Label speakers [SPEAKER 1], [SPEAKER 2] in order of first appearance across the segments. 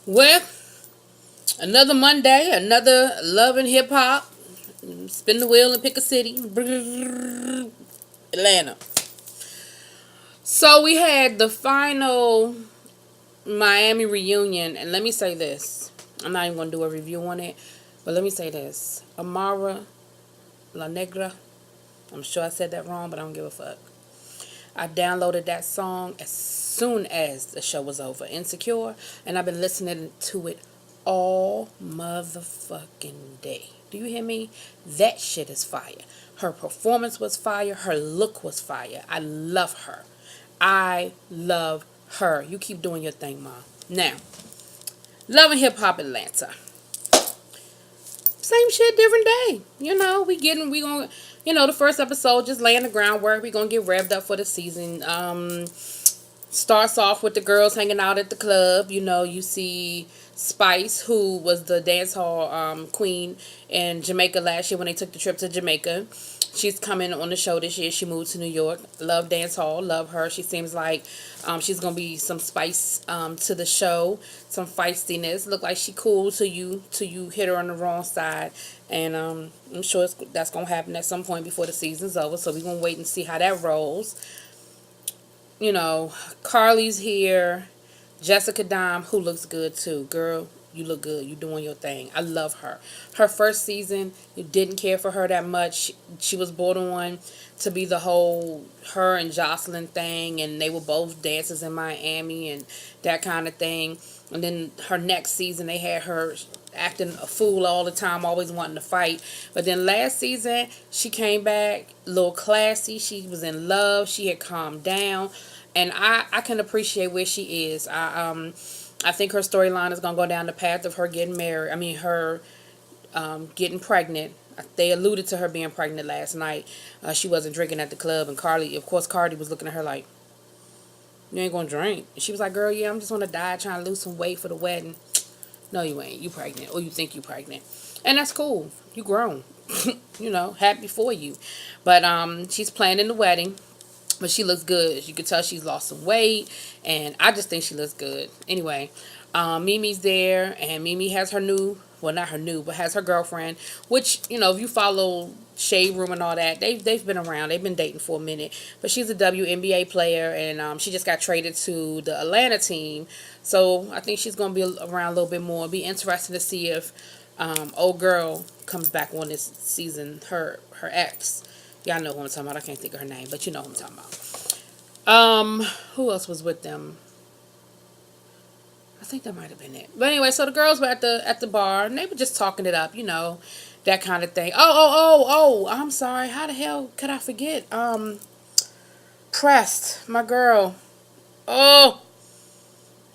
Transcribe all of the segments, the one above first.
[SPEAKER 1] Well, another Monday, another love and hip hop. Spin the wheel and pick a city. Atlanta. So we had the final Miami reunion, and let me say this. I'm not even going to do a review on it, but let me say this. Amara La Negra. I'm sure I said that wrong, but I don't give a fuck. I downloaded that song as soon as the show was over, Insecure, and I've been listening to it all motherfucking day. Do you hear me? That shit is fire. Her performance was fire. Her look was fire. I love her. I love her. You keep doing your thing, Mom. Now, Love and Hip Hop Atlanta. Same shit, different day. We gonna, the first episode just laying the groundwork. We gonna get revved up for the season. Starts off with the girls hanging out at the club. You see Spice, who was the dance hall queen in Jamaica last year when they took the trip to Jamaica. She's coming on the show this year. She moved to New York. Love dance hall. Love her. She seems like she's gonna be some spice to the show, some feistiness. Look like she cool till you hit her on the wrong side, and I'm sure that's gonna happen at some point before the season's over. So we're gonna wait and see how that rolls. Carly's here. Jessica Dime, who looks good too. Girl, you look good. You doing your thing. I love her. Her first season, you didn't care for her that much. She was brought on to be the whole her and Jocelyn thing, and they were both dancers in Miami and that kind of thing. And then her next season, they had her acting a fool all the time, always wanting to fight. But then last season, she came back a little classy. She was in love. She had calmed down. And I can appreciate where she is. I think her storyline is gonna go down the path of her getting married. I mean, her getting pregnant. They alluded to her being pregnant last night. She wasn't drinking at the club, and Cardi was looking at her like, "You ain't gonna drink." And she was like, "Girl, yeah, I'm just on a diet trying to lose some weight for the wedding." No, you ain't. You pregnant, or you think you pregnant, and that's cool. You grown. Happy for you. But she's planning the wedding. But she looks good. You can tell she's lost some weight, and I just think she looks good. Anyway, Mimi's there, and Mimi has her new, well, not her new, but has her girlfriend, which, if you follow Shade Room and all that, they've been around. They've been dating for a minute. But she's a WNBA player, and she just got traded to the Atlanta team. So I think she's going to be around a little bit more. It'll be interesting to see if old girl comes back on this season, her ex. Y'all know who I'm talking about. I can't think of her name, but you know who I'm talking about. Who else was with them? I think that might have been it. But anyway, so the girls were at the bar, and they were just talking it up, that kind of thing. Oh, I'm sorry. How the hell could I forget? Pressed, my girl. Oh,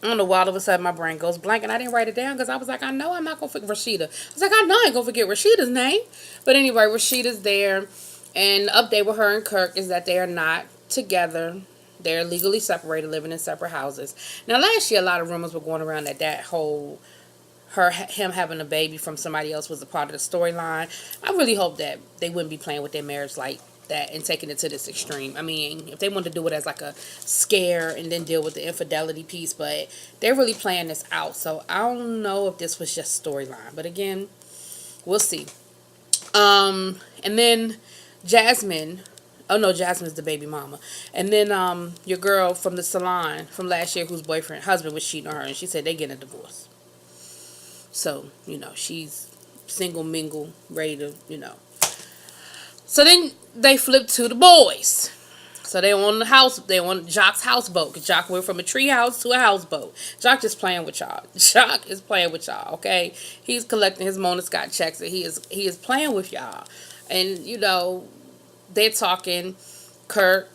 [SPEAKER 1] I don't know why all of a sudden my brain goes blank, and I didn't write it down because I was like, I know I'm not gonna forget Rashida. I was like, I know I ain't gonna forget Rashida's name. But anyway, Rashida's there. And the update with her and Kirk is that they are not together. They're legally separated, living in separate houses. Now, last year, a lot of rumors were going around that whole him having a baby from somebody else was a part of the storyline. I really hope that they wouldn't be playing with their marriage like that and taking it to this extreme. I mean, if they wanted to do it as like a scare and then deal with the infidelity piece, but they're really playing this out. So I don't know if this was just storyline, but again, we'll see. And then Jasmine. Oh no, Jasmine's the baby mama. And then your girl from the salon from last year whose husband was cheating on her, and she said they getting a divorce. So, she's single mingle, ready to. So then they flip to the boys. So they on Jock's houseboat. Cause Jock went from a tree house to a houseboat. Jock just playing with y'all. Jock is playing with y'all, okay? He's collecting his Mona Scott checks, and he is playing with y'all. And, they're talking. Kirk,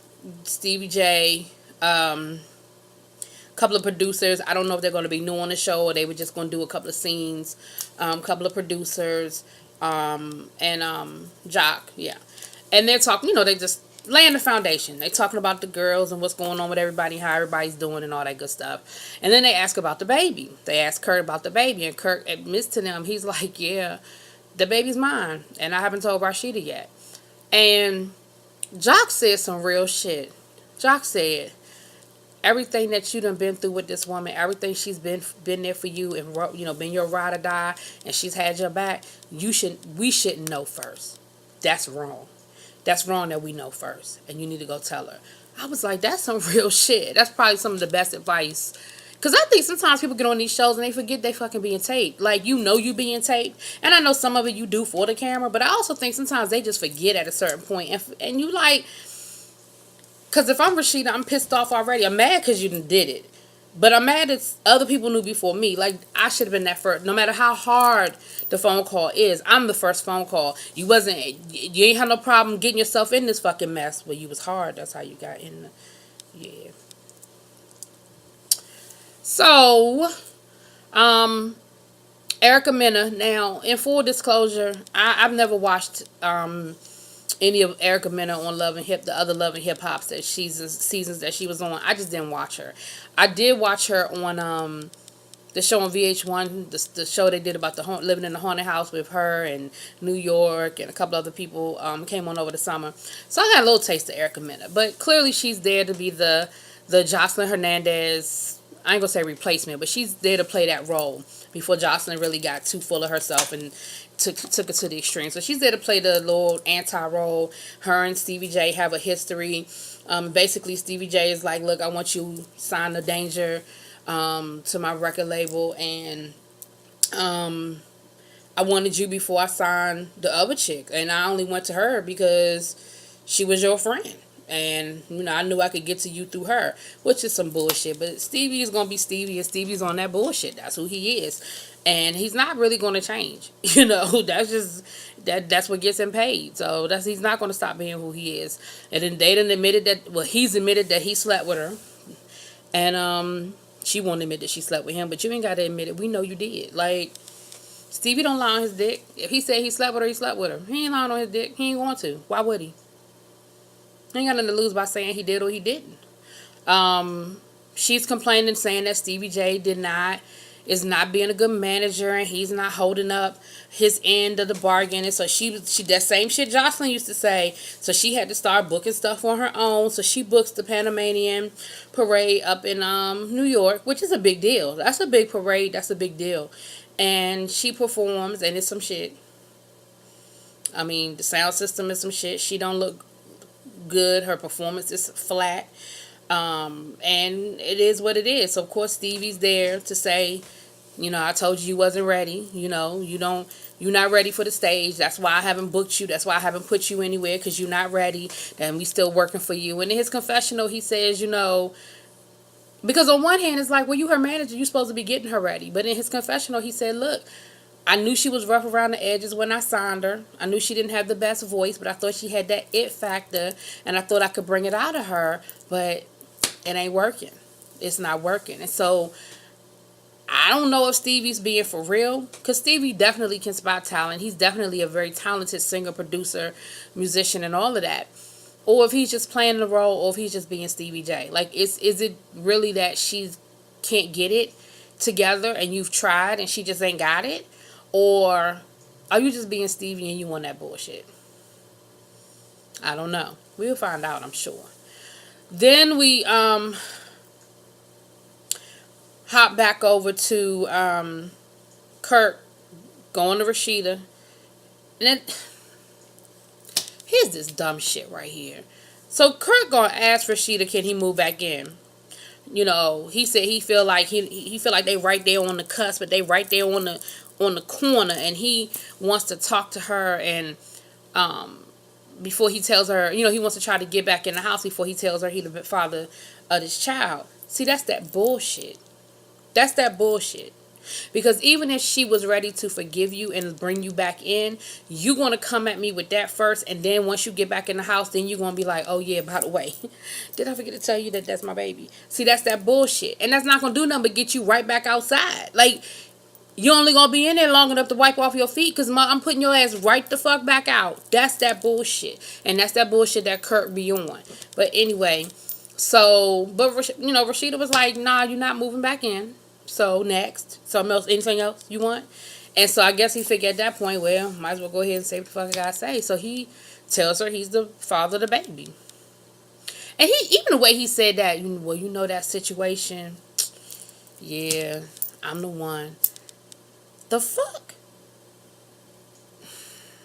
[SPEAKER 1] Stevie J, couple of producers. I don't know if they're going to be new on the show or they were just going to do a couple of scenes. Couple of producers, and Jock, yeah. And they're talking, they just laying the foundation. They're talking about the girls and what's going on with everybody, how everybody's doing and all that good stuff. And then they ask about the baby. They ask Kirk about the baby, and Kirk admits to them, he's like, yeah, the baby's mine, and I haven't told Rashida yet. And Jock said some real shit. Jock said, everything that you done been through with this woman, everything she's been there for you and been your ride or die, and she's had your back. We shouldn't know first. That's wrong. That's wrong that we know first, and you need to go tell her. I was like, that's some real shit. That's probably some of the best advice. Because I think sometimes people get on these shows and they forget they fucking being taped. Like, you being taped. And I know some of it you do for the camera, but I also think sometimes they just forget at a certain point. And you like, because if I'm Rashida, I'm pissed off already. I'm mad because you did it. But I'm mad that other people knew before me. Like, I should have been that first. No matter how hard the phone call is, I'm the first phone call. You ain't had no problem getting yourself in this fucking mess. But you was hard. That's how you got in the, yeah. So, Erica Mena. Now, in full disclosure, I've never watched any of Erica Mena on the other Love and Hip Hops that seasons that she was on. I just didn't watch her. I did watch her on the show on VH1, the show they did about living in the haunted house with her and New York and a couple other people came on over the summer. So I got a little taste of Erica Mena, but clearly she's there to be the Jocelyn Hernandez. I ain't gonna say replacement, but she's there to play that role before Jocelyn really got too full of herself and took it to the extreme. So she's there to play the little anti-role. Her and Stevie J have a history. Basically, Stevie J is like, look, I want you to sign the Danger to my record label, and I wanted you before I signed the other chick, and I only went to her because she was your friend. And, I knew I could get to you through her, which is some bullshit. But Stevie is going to be Stevie, and Stevie's on that bullshit. That's who he is. And he's not really going to change. That's just, that's what gets him paid. So he's not going to stop being who he is. And then they done admitted he's admitted that he slept with her. And she won't admit that she slept with him, but you ain't got to admit it. We know you did. Like, Stevie don't lie on his dick. If he said he slept with her, he slept with her. He ain't lying on his dick. He ain't going to. Why would he? He ain't got nothing to lose by saying he did or he didn't. She's complaining, saying that Stevie J is not being a good manager, and he's not holding up his end of the bargain. And so she that same shit Jocelyn used to say. So she had to start booking stuff on her own. So she books the Panamanian parade up in New York, which is a big deal. That's a big parade. That's a big deal. And she performs, and it's some shit. I mean, the sound system is some shit. She don't look good. Her performance is flat. And it is what it is. So of course Stevie's there to say, I told you wasn't ready. You're not ready for the stage. That's why I haven't booked you. That's why I haven't put you anywhere, because you're not ready. And we still working for you. And in his confessional, he says, because on one hand it's like, well, you her manager, you supposed to be getting her ready. But in his confessional, he said, look, I knew she was rough around the edges when I signed her. I knew she didn't have the best voice, but I thought she had that it factor, and I thought I could bring it out of her, but it ain't working. It's not working. And so I don't know if Stevie's being for real, because Stevie definitely can spot talent. He's definitely a very talented singer, producer, musician, and all of that. Or if he's just playing the role, or if he's just being Stevie J. Like, is it really that she can't get it together and you've tried and she just ain't got it? Or are you just being Stevie and you want that bullshit? I don't know. We'll find out, I'm sure. Then we hop back over to Kirk going to Rashida. And then here's this dumb shit right here. So Kirk gonna ask Rashida, can he move back in? He said he feel like he feel like they right there on the cusp, but they right there on the corner, and he wants to talk to her, and before he tells her, he wants to try to get back in the house before he tells her he's the father of this child. See, that's that bullshit. That's that bullshit. Because even if she was ready to forgive you and bring you back in, you're going to come at me with that first, and then once you get back in the house, then you're going to be like, oh yeah, by the way, did I forget to tell you that that's my baby? See, that's that bullshit. And that's not going to do nothing but get you right back outside. Like, you're only going to be in there long enough to wipe off your feet, because I'm putting your ass right the fuck back out. That's that bullshit. And that's that bullshit that Kurt be on. But anyway, so, but, Rashida was like, nah, you're not moving back in. So, next. Something else, anything else you want? And so, I guess he figured at that point, well, might as well go ahead and say what the fuck I gotta say. So, he tells her he's the father of the baby. And he, even the way he said that, well, you know that situation. Yeah, I'm the one. The fuck?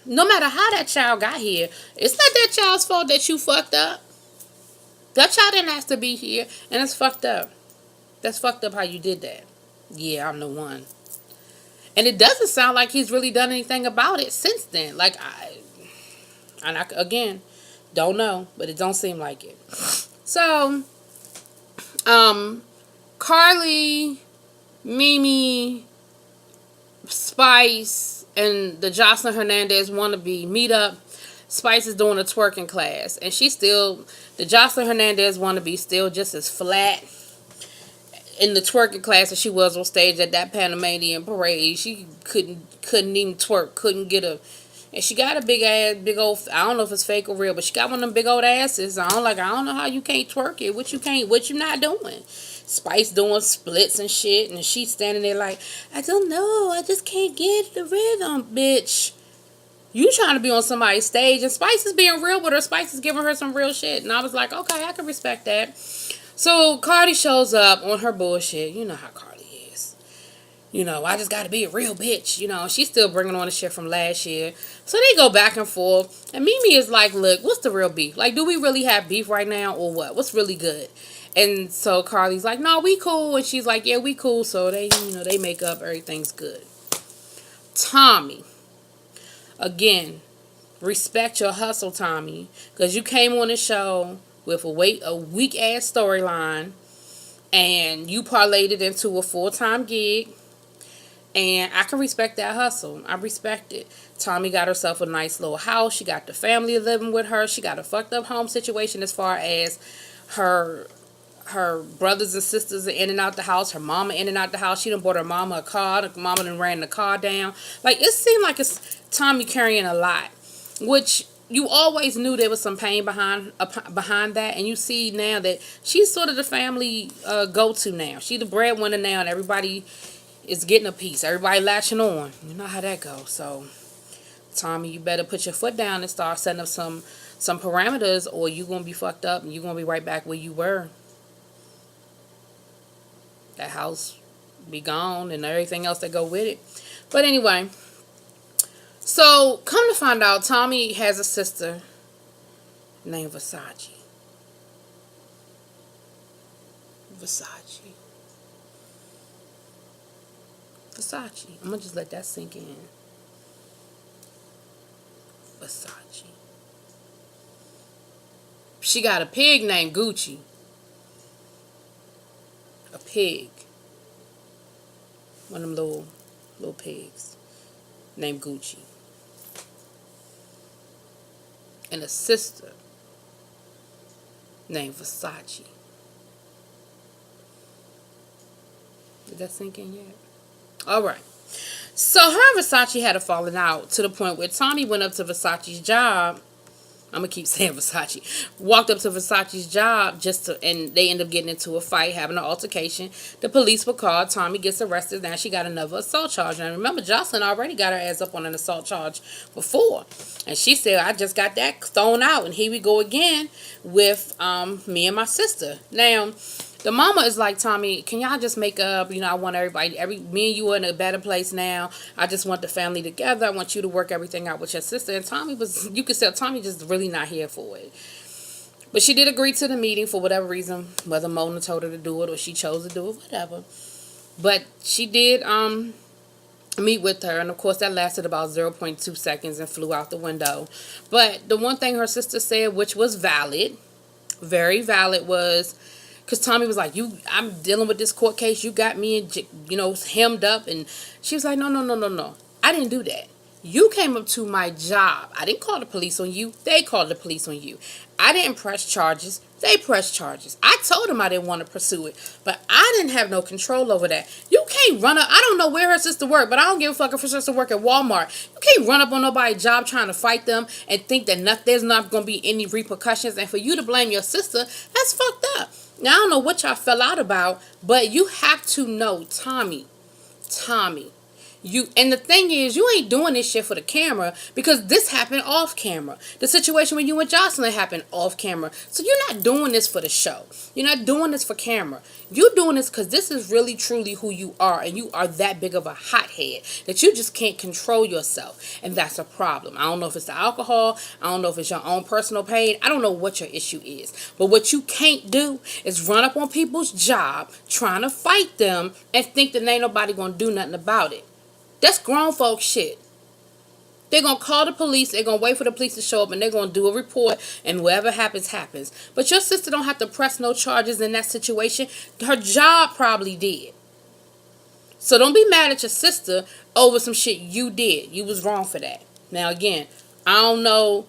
[SPEAKER 1] No matter how that child got here, it's not that child's fault that you fucked up. That child didn't have to be here, and it's fucked up. That's fucked up how you did that. Yeah, I'm the one. And it doesn't sound like he's really done anything about it since then. Like, again, don't know, but it don't seem like it. So, Carly, Mimi, Spice, and the Jocelyn Hernandez wannabe meet up. Spice is doing a twerking class, and the Jocelyn Hernandez wannabe still just as flat in the twerking class as she was on stage at that Panamanian parade. She couldn't even twerk, couldn't get a, and she got a big ass, big old, I don't know if it's fake or real, but she got one of them big old asses. I don't know how you can't twerk it. What you not doing? Spice doing splits and shit, and she's standing there like, I don't know, I just can't get the rhythm, bitch. You trying to be on somebody's stage, and Spice is being real with her. Spice is giving her some real shit, and I was like, okay, I can respect that. So Cardi shows up on her bullshit. You know how Cardi is. I just got to be a real bitch. She's still bringing on the shit from last year. So they go back and forth. And Mimi is like, look, what's the real beef? Like, do we really have beef right now or what? What's really good? And so Carly's like, no, we cool. And she's like, yeah, we cool. So they make up. Everything's good. Tommy. Again, respect your hustle, Tommy. Because you came on the show with a weak ass storyline, and you parlayed it into a full-time gig, and I can respect that hustle. I respect it. Tommy got herself a nice little house. She got the family living with her. She got a fucked up home situation as far as her brothers and sisters are in and out the house. Her mama in and out the house. She done bought her mama a car. The mama done ran the car down. Like, it seemed like it's Tommy carrying a lot, which you always knew there was some pain behind that, and you see now that she's sort of the family go-to now. She the breadwinner now, and everybody is getting a piece. Everybody latching on. You know how that goes. So, Tommy, you better put your foot down and start setting up some parameters, or you gonna be fucked up, and you gonna be right back where you were. That house be gone, and everything else that go with it. But anyway. So, come to find out, Tommy has a sister named Versace. Versace. I'm going to just let that sink in. Versace. She got a pig named Gucci. A pig. One of them little pigs named Gucci. And a sister named Versace. Did that sink in yet? Alright. So her and Versace had a falling out to the point where Tommy went up to Versace's job. I'm going to keep saying Versace. Walked up to Versace's job and they end up getting into a fight, having an altercation. The police were called. Tommy gets arrested. Now she got another assault charge. And remember, Jocelyn already got her ass up on an assault charge before. And she said, I just got that thrown out. And here we go again with me and my sister. Now, the mama is like, Tommy, can y'all just make up? I want everybody, me and you are in a better place now. I just want the family together. I want you to work everything out with your sister. And you could tell Tommy just really not here for it. But she did agree to the meeting for whatever reason, whether Mona told her to do it or she chose to do it, whatever. But she did meet with her, and of course that lasted about 0.2 seconds and flew out the window. But the one thing her sister said, which was valid, very valid, was, because Tommy was like, I'm dealing with this court case. You got me, hemmed up. And she was like, no. I didn't do that. You came up to my job. I didn't call the police on you. They called the police on you. I didn't press charges. They pressed charges. I told them I didn't want to pursue it, but I didn't have no control over that. You can't run up. I don't know where her sister worked, but I don't give a fuck if her sister work at Walmart. You can't run up on nobody's job trying to fight them and think that there's not going to be any repercussions. And for you to blame your sister, that's fucked up. Now, I don't know what y'all fell out about, but you have to know, Tommy, And the thing is, you ain't doing this shit for the camera, because this happened off camera. The situation with you and Jocelyn happened off camera. So you're not doing this for the show. You're not doing this for camera. You're doing this because this is really truly who you are, and you are that big of a hothead that you just can't control yourself, and that's a problem. I don't know if it's the alcohol. I don't know if it's your own personal pain. I don't know what your issue is. But what you can't do is run up on people's job trying to fight them and think that ain't nobody gonna do nothing about it. That's grown folk shit. They're going to call the police. They're going to wait for the police to show up, and they're going to do a report, and whatever happens, happens. But your sister don't have to press no charges in that situation. Her job probably did. So don't be mad at your sister over some shit you did. You was wrong for that. Now, again, I don't know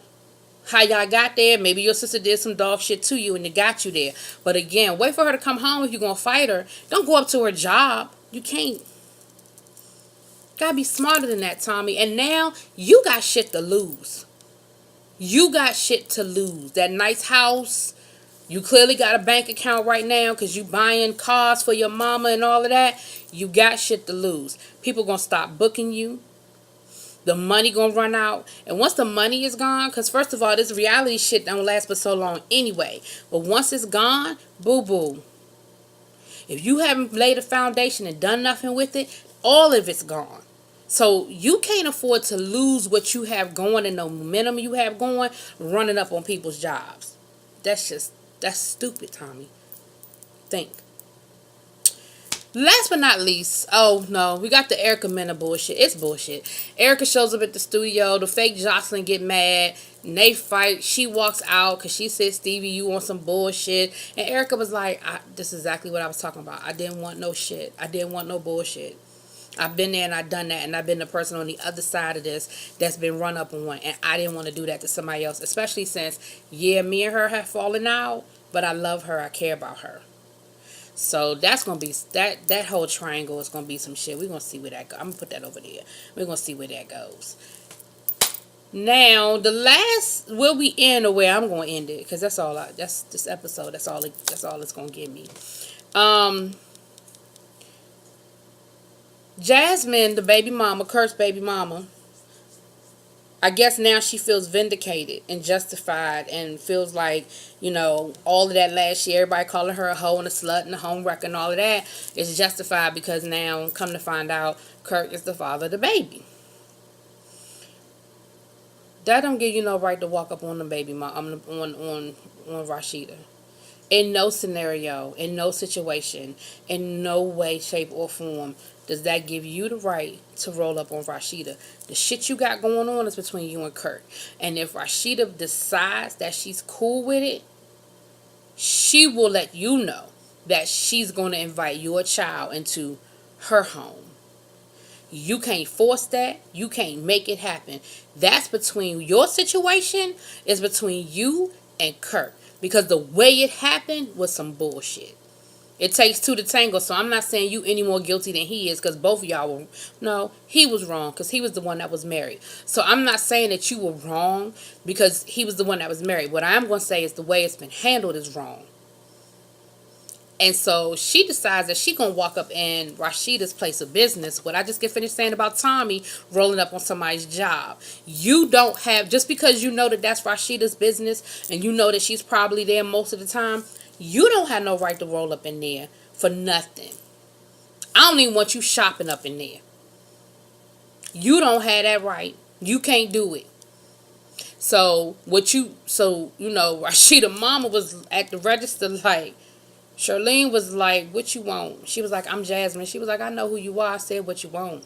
[SPEAKER 1] how y'all got there. Maybe your sister did some dog shit to you, and it got you there. But again, wait for her to come home if you're going to fight her. Don't go up to her job. You can't. Gotta be smarter than that, Tommy. And now you got shit to lose. You got shit to lose. That nice house. You clearly got a bank account right now because you buying cars for your mama and all of that. You got shit to lose. People gonna stop booking you. The money gonna run out. And once the money is gone, because first of all, this reality shit don't last for so long anyway. But once it's gone, boo-boo. If you haven't laid a foundation and done nothing with it, all of it's gone. So you can't afford to lose what you have going and the momentum you have going running up on people's jobs. That's stupid, Tommy. Think. Last but not least, oh no, we got the Erica Mena bullshit. It's bullshit. Erica shows up at the studio. The fake Jocelyn get mad. And they fight. She walks out because she said, Stevie, you want some bullshit. And Erica was like, this is exactly what I was talking about. I didn't want no shit. I didn't want no bullshit. I've been there and I've done that, and I've been the person on the other side of this that's been run up on, and I didn't want to do that to somebody else, especially since, yeah, me and her have fallen out, but I love her, I care about her. So that's going to be, that whole triangle is going to be some shit. We're going to see where that goes. I'm going to put that over there. We're going to see where that goes. Now, the last, where we end or where I'm going to end it, because that's all, that's this episode, that's all it's going to give me. Jasmine, the baby mama, cursed baby mama, I guess now she feels vindicated and justified and feels like, all of that last year, everybody calling her a hoe and a slut and a home wrecker and all of that is justified because now, come to find out, Kirk is the father of the baby. That don't give you no right to walk up on the baby mom, on Rashida. In no scenario, in no situation, in no way, shape, or form does that give you the right to roll up on Rashida. The shit you got going on is between you and Kirk. And if Rashida decides that she's cool with it, she will let you know that she's going to invite your child into her home. You can't force that. You can't make it happen. That's between your situation is between you and Kirk. Because the way it happened was some bullshit. It takes two to tango, so I'm not saying you any more guilty than he is because both of y'all were. No, he was wrong because he was the one that was married. So I'm not saying that you were wrong because he was the one that was married. What I am going to say is the way it's been handled is wrong. And so she decides that she's going to walk up in Rashida's place of business. What I just get finished saying about Tommy rolling up on somebody's job. You don't have, just because you know that that's Rashida's business and you know that she's probably there most of the time, you don't have no right to roll up in there for nothing. I don't even want you shopping up in there. You don't have that right. You can't do it. So, Rashida mama was at the register like, Charlene was like, what you want? She was like, I'm Jasmine. She was like, I know who you are. I said what you want.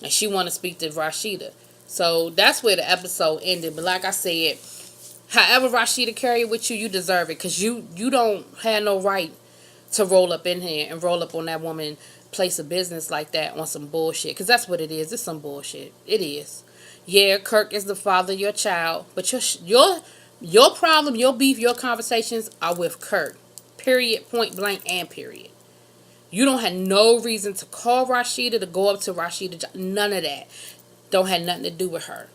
[SPEAKER 1] And she want to speak to Rashida. So that's where the episode ended. But like I said, however Rashida carry it with you, you deserve it. Because you don't have no right to roll up in here and roll up on that woman place of business like that on some bullshit. Because that's what it is. It's some bullshit. It is. Yeah, Kirk is the father of your child. But your problem, your beef, your conversations are with Kirk. Period, point blank, and period. You don't have no reason to call Rashida, to go up to Rashida. None of that. Don't have nothing to do with her.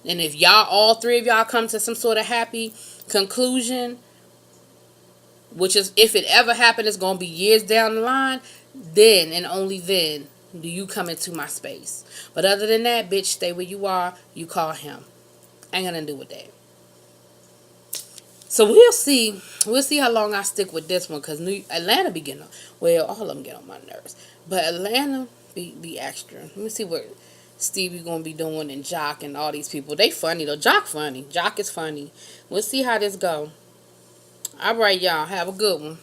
[SPEAKER 1] And if all three of y'all come to some sort of happy conclusion, which is, if it ever happened, it's going to be years down the line, then and only then do you come into my space? But other than that, bitch, stay where you are. You call him. Ain't gonna do with that. So we'll see. We'll see how long I stick with this one, because Atlanta be getting on. Well, all of them get on my nerves, but Atlanta be extra. Let me see what Stevie gonna be doing, and Jock and all these people. They funny though. Jock funny. Jock is funny. We'll see how this go. All right, y'all. Have a good one.